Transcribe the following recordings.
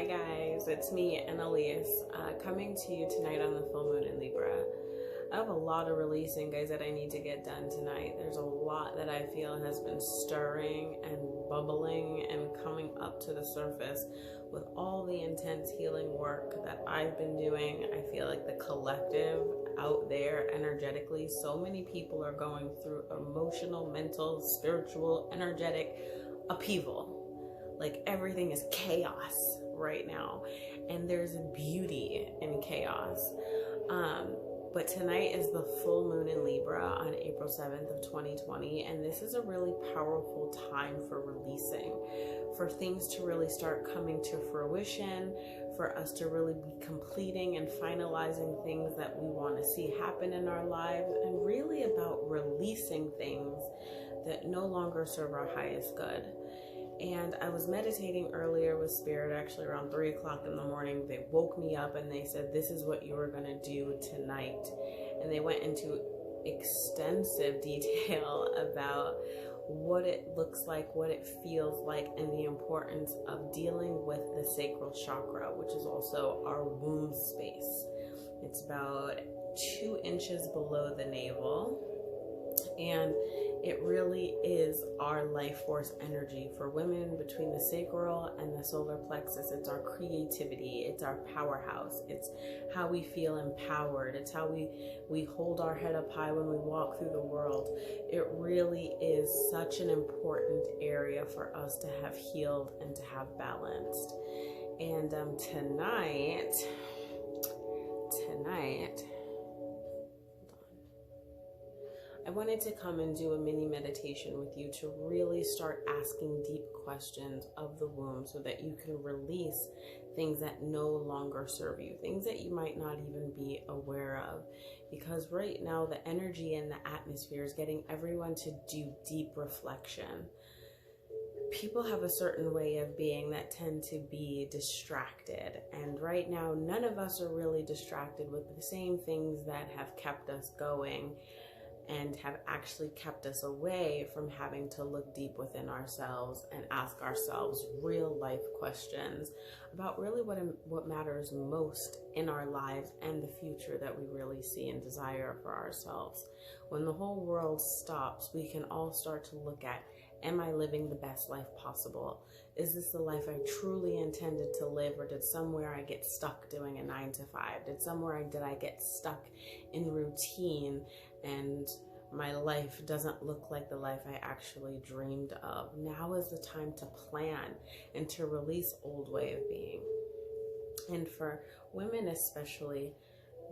Hi guys, it's me, NElise, coming to you tonight on the full moon in Libra. I have a lot of releasing, guys, that I need to get done tonight. There's a lot that I feel has been stirring and bubbling and coming up to the surface with all the intense healing work that I've been doing. I feel like the collective out there energetically, so many people are going through emotional, mental, spiritual, energetic upheaval. Like everything is chaos right now, and there's beauty in chaos. But tonight is the full moon in Libra on April 7th of 2020, and this is a really powerful time for releasing, for things to really start coming to fruition, for us to really be completing and finalizing things that we want to see happen in our lives, and really about releasing things that no longer serve our highest good. And I was meditating earlier with Spirit, actually around 3 o'clock in the morning. They woke me up and they said, this is what you are going to do tonight. And they went into extensive detail about what it looks like, what it feels like, and the importance of dealing with the sacral chakra, which is also our womb space. It's about 2 inches below the navel. And it really is our life force energy. For women, between the sacral and the solar plexus, it's our creativity, it's our powerhouse, it's how we feel empowered, it's how we hold our head up high when we walk through the world. It really is such an important area for us to have healed and to have balanced. And tonight, I wanted to come and do a mini meditation with you to really start asking deep questions of the womb so that you can release things that no longer serve you, things that you might not even be aware of. Because right now the energy in the atmosphere is getting everyone to do deep reflection. People have a certain way of being that tend to be distracted. And right now, none of us are really distracted with the same things that have kept us going and have actually kept us away from having to look deep within ourselves and ask ourselves real life questions about really what matters most in our lives and the future that we really see and desire for ourselves. When the whole world stops, we can all start to look at, am I living the best life possible? Is this the life I truly intended to live, or did somewhere I get stuck doing a 9 to 5? Did I get stuck in routine and my life doesn't look like the life I actually dreamed of? Now is the time to plan and to release old way of being. And for women especially,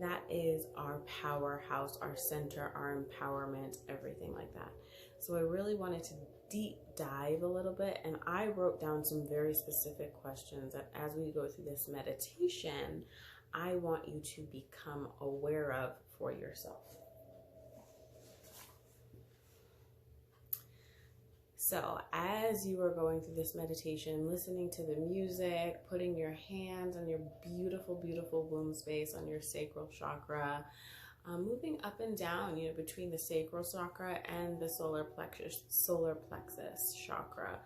that is our powerhouse, our center, our empowerment, everything like that. So I really wanted to deep dive a little bit, and I wrote down some very specific questions that as we go through this meditation, I want you to become aware of for yourself. So as you are going through this meditation, listening to the music, putting your hands on your beautiful, beautiful womb space, on your sacral chakra, moving up and down, between the sacral chakra and the solar plexus chakra.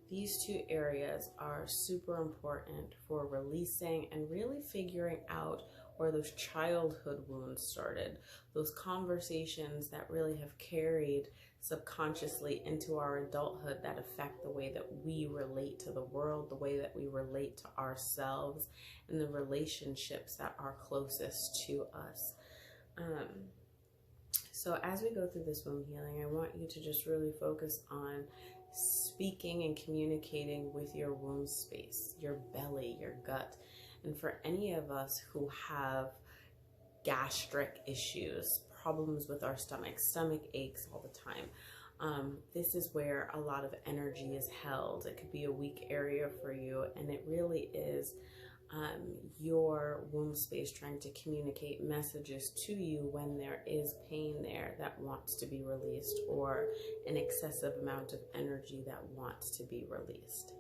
These 2 areas are super important for releasing and really figuring out where those childhood wounds started, those conversations that really have carried subconsciously into our adulthood that affect the way that we relate to the world, the way that we relate to ourselves, and the relationships that are closest to us. So as we go through this womb healing, I want you to just really focus on speaking and communicating with your womb space, your belly, your gut. And for any of us who have gastric issues, problems with our stomach aches all the time, this is where a lot of energy is held. It could be a weak area for you, and it really is your womb space trying to communicate messages to you when there is pain there that wants to be released, or an excessive amount of energy that wants to be released.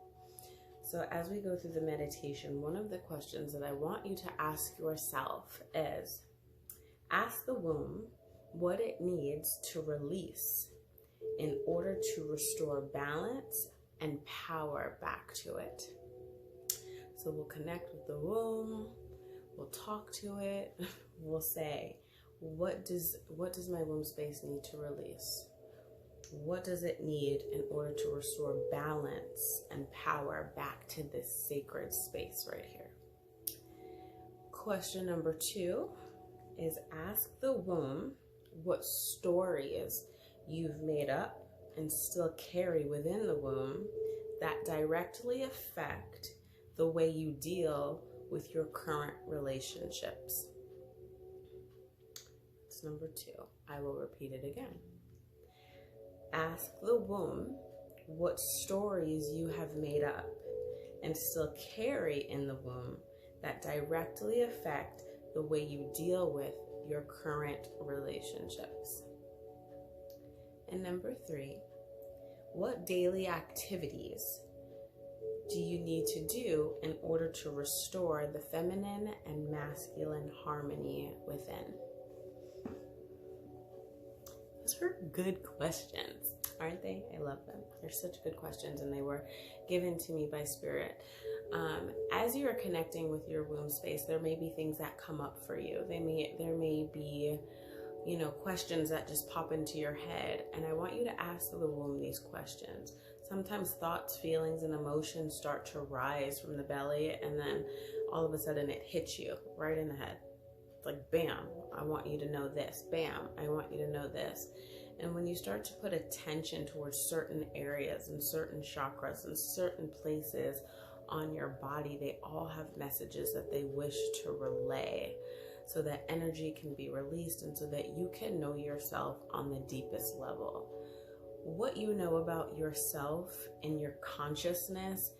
So as we go through the meditation, one of the questions that I want you to ask yourself is, ask the womb what it needs to release in order to restore balance and power back to it. So we'll connect with the womb, we'll talk to it, we'll say, what does my womb space need to release? What does it need in order to restore balance and power back to this sacred space right here? Question number 2 is ask the womb what stories you've made up and still carry within the womb that directly affect the way you deal with your current relationships. That's number 2. I will repeat it again. Ask the womb what stories you have made up and still carry in the womb that directly affect the way you deal with your current relationships. And number 3, what daily activities do you need to do in order to restore the feminine and masculine harmony within? Those are good questions, aren't they? I love them. They're such good questions, and they were given to me by Spirit. As you are connecting with your womb space, there may be things that come up for you. There may be, questions that just pop into your head, and I want you to ask the womb these questions. Sometimes thoughts, feelings, and emotions start to rise from the belly, and then all of a sudden it hits you right in the head. It's like, bam, I want you to know this. Bam, I want you to know this. And when you start to put attention towards certain areas and certain chakras and certain places on your body, they all have messages that they wish to relay so that energy can be released and so that you can know yourself on the deepest level. What you know about yourself and your consciousness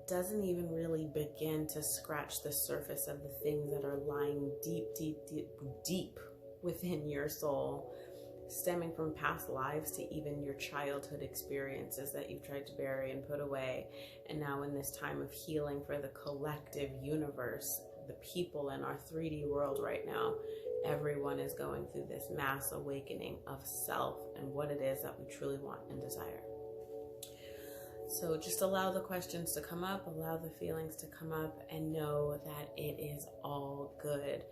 doesn't even really begin to scratch the surface of the things that are lying deep within your soul, stemming from past lives to even your childhood experiences that you've tried to bury and put away. And now in this time of healing for the collective universe, the people in our 3D world right now, everyone is going through this mass awakening of self and what it is that we truly want and desire. So just allow the questions to come up, allow the feelings to come up, and know that it is all good.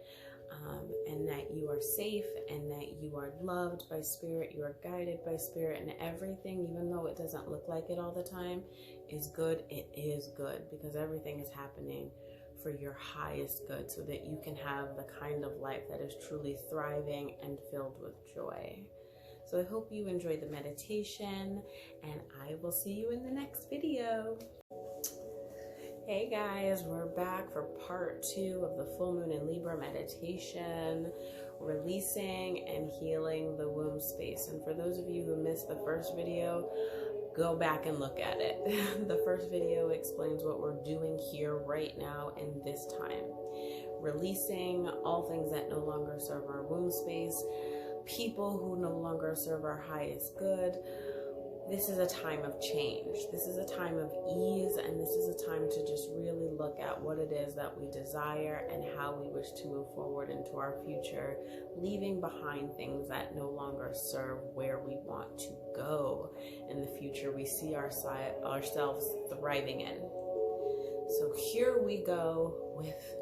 And that you are safe, and that you are loved by Spirit, you are guided by Spirit, and everything, even though it doesn't look like it all the time, is good. It is good because everything is happening for your highest good so that you can have the kind of life that is truly thriving and filled with joy. So I hope you enjoyed the meditation, and I will see you in the next video. Hey guys, we're back for part 2 of the full moon in Libra meditation, releasing and healing the womb space. And for those of you who missed the first video, go back and look at it. The first video explains what we're doing here right now in this time. Releasing all things that no longer serve our womb space, people who no longer serve our highest good. This is a time of change. This is a time of ease, and this is a time to just really look at what it is that we desire and how we wish to move forward into our future, leaving behind things that no longer serve where we want to go in the future we see ourselves thriving in. So here we go with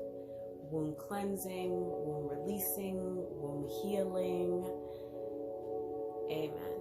womb cleansing, womb releasing, womb healing. Amen.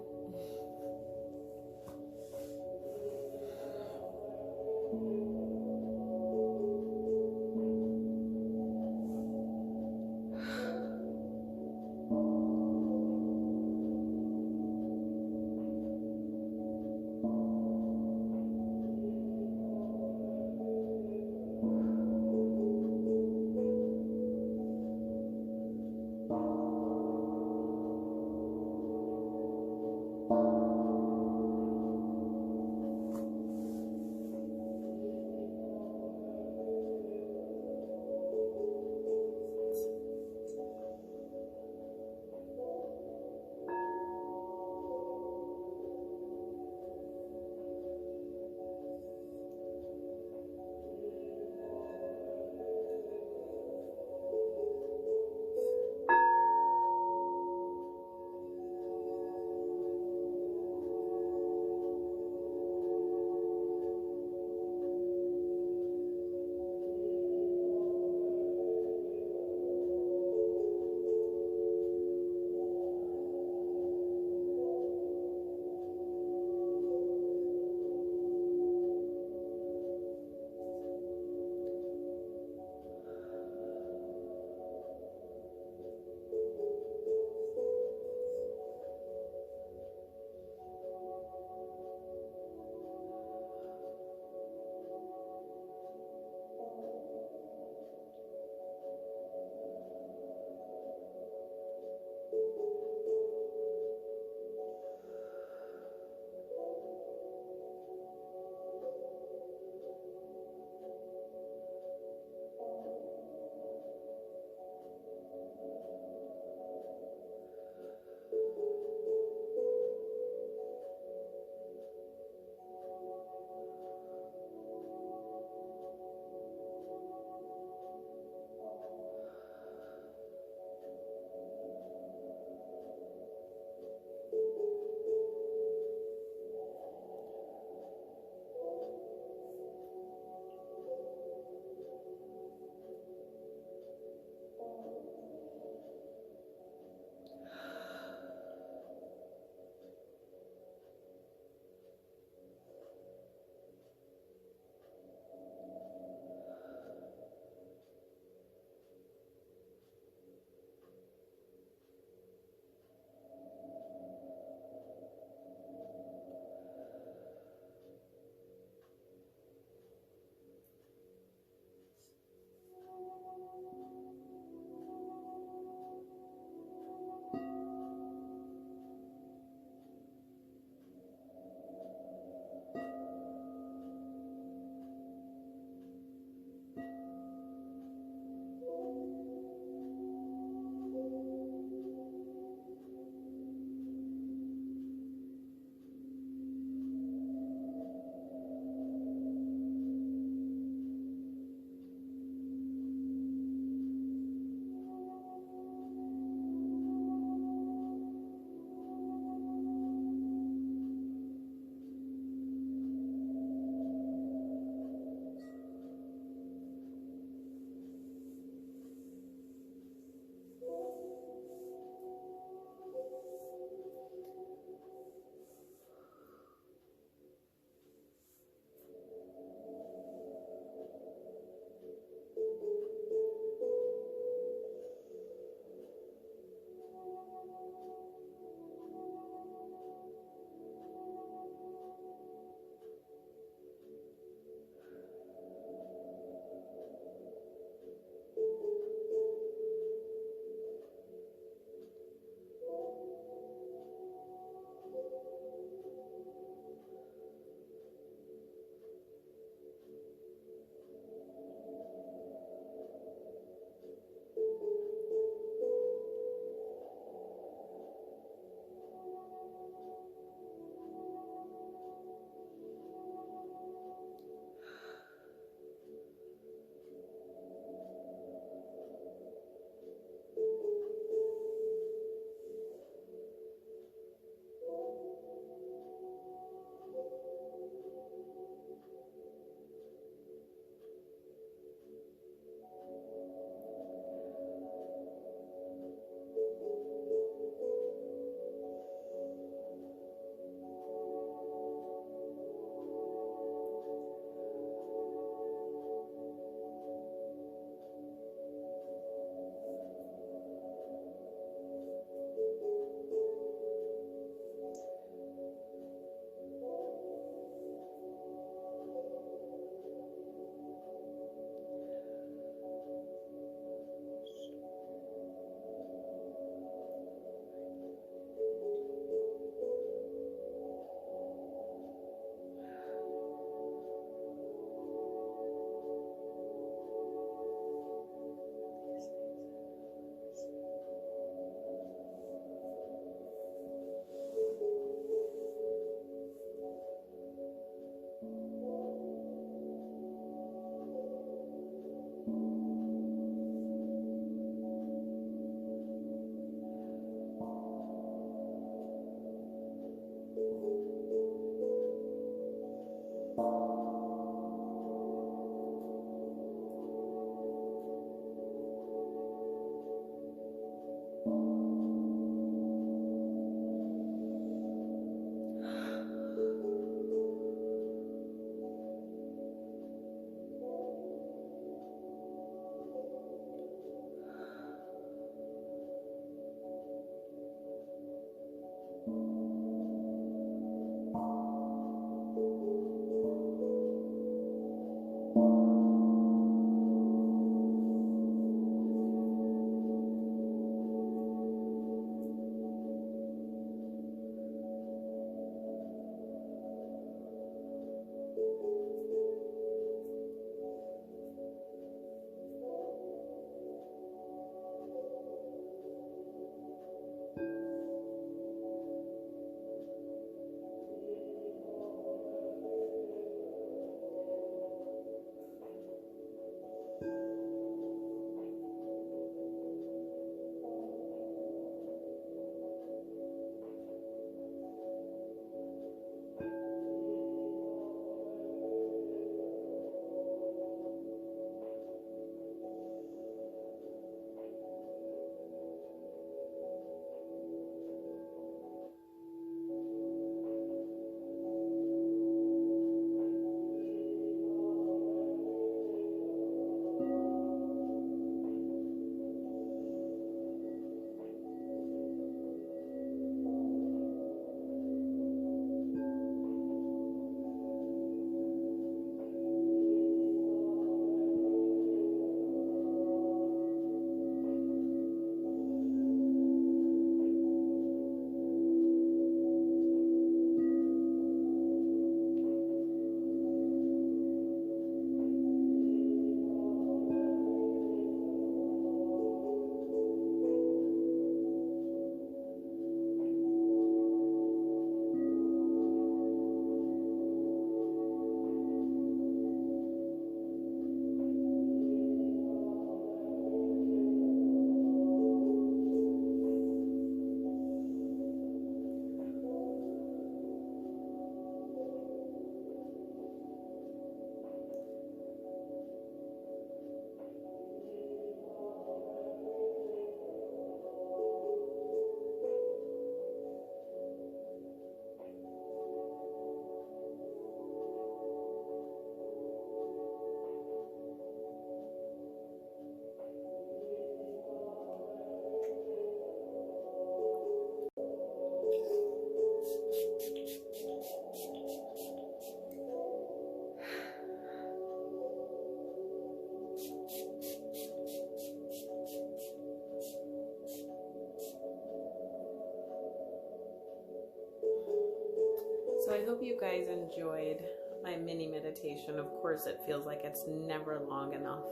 So I hope you guys enjoyed my mini meditation. Of course, it feels like it's never long enough.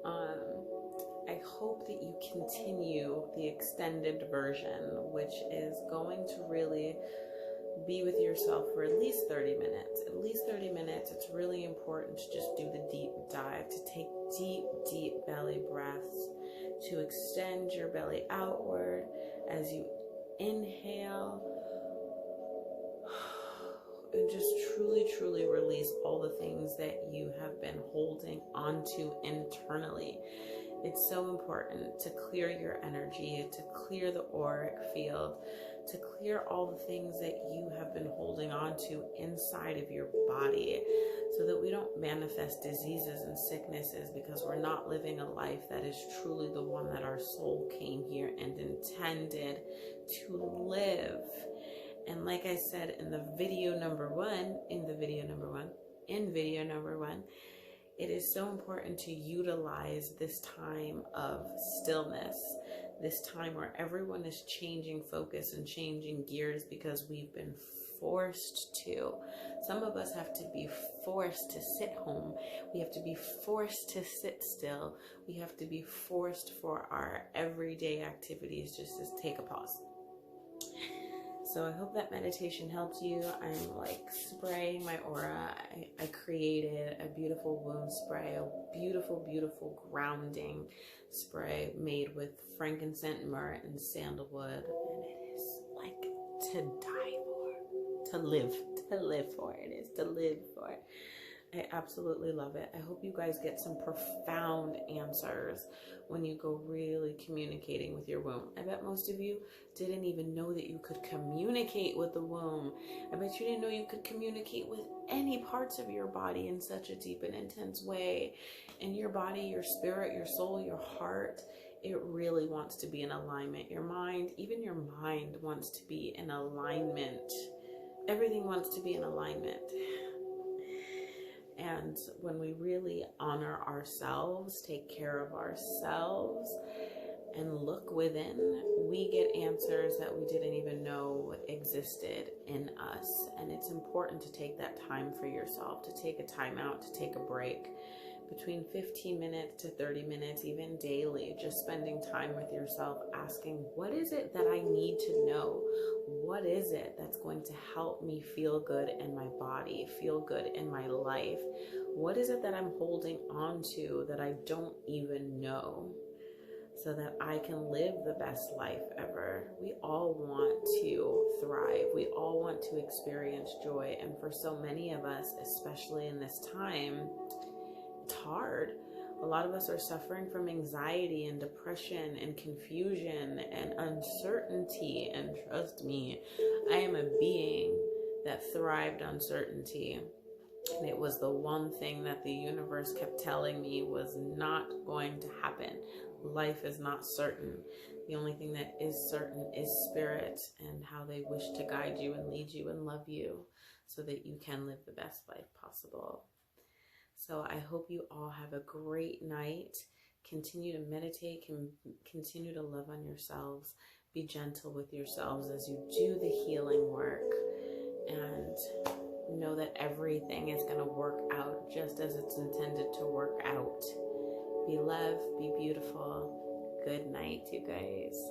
I hope that you continue the extended version, which is going to really be with yourself for at least 30 minutes. At least 30 minutes. It's really important to just do the deep dive, to take deep, deep belly breaths, to extend your belly outward as you inhale, and just truly, truly release all the things that you have been holding onto internally. It's so important to clear your energy, to clear the auric field, to clear all the things that you have been holding on to inside of your body, so that we don't manifest diseases and sicknesses because we're not living a life that is truly the one that our soul came here and intended to live. And like I said in video number one, it is so important to utilize this time of stillness, this time where everyone is changing focus and changing gears because we've been forced to. Some of us have to be forced to sit home. We have to be forced to sit still. We have to be forced for our everyday activities just to take a pause. So I hope that meditation helped you. I'm like spraying my aura. I created a beautiful womb spray, a beautiful, beautiful grounding spray made with frankincense, myrrh, and sandalwood. And it is like to die for, to live for. It is to live for. I absolutely love it. I hope you guys get some profound answers when you go really communicating with your womb. I bet most of you didn't even know that you could communicate with the womb. I bet you didn't know you could communicate with any parts of your body in such a deep and intense way. And your body, your spirit, your soul, your heart, it really wants to be in alignment. Your mind, even your mind wants to be in alignment. Everything wants to be in alignment. And when we really honor ourselves, take care of ourselves, and look within, we get answers that we didn't even know existed in us. And it's important to take that time for yourself, to take a time out, to take a break. Between 15 minutes to 30 minutes, even daily, just spending time with yourself, asking, what is it that I need to know? What is it that's going to help me feel good in my body, feel good in my life? What is it that I'm holding on to that I don't even know, so that I can live the best life ever? We all want to thrive. We all want to experience joy. And for so many of us, especially in this time, it's hard. A lot of us are suffering from anxiety and depression and confusion and uncertainty. And trust me, I am a being that thrived on certainty. And it was the one thing that the universe kept telling me was not going to happen. Life is not certain. The only thing that is certain is spirit and how they wish to guide you and lead you and love you so that you can live the best life possible. So I hope you all have a great night. Continue to meditate, continue to love on yourselves. Be gentle with yourselves as you do the healing work. And know that everything is going to work out just as it's intended to work out. Be loved, be beautiful. Good night, you guys.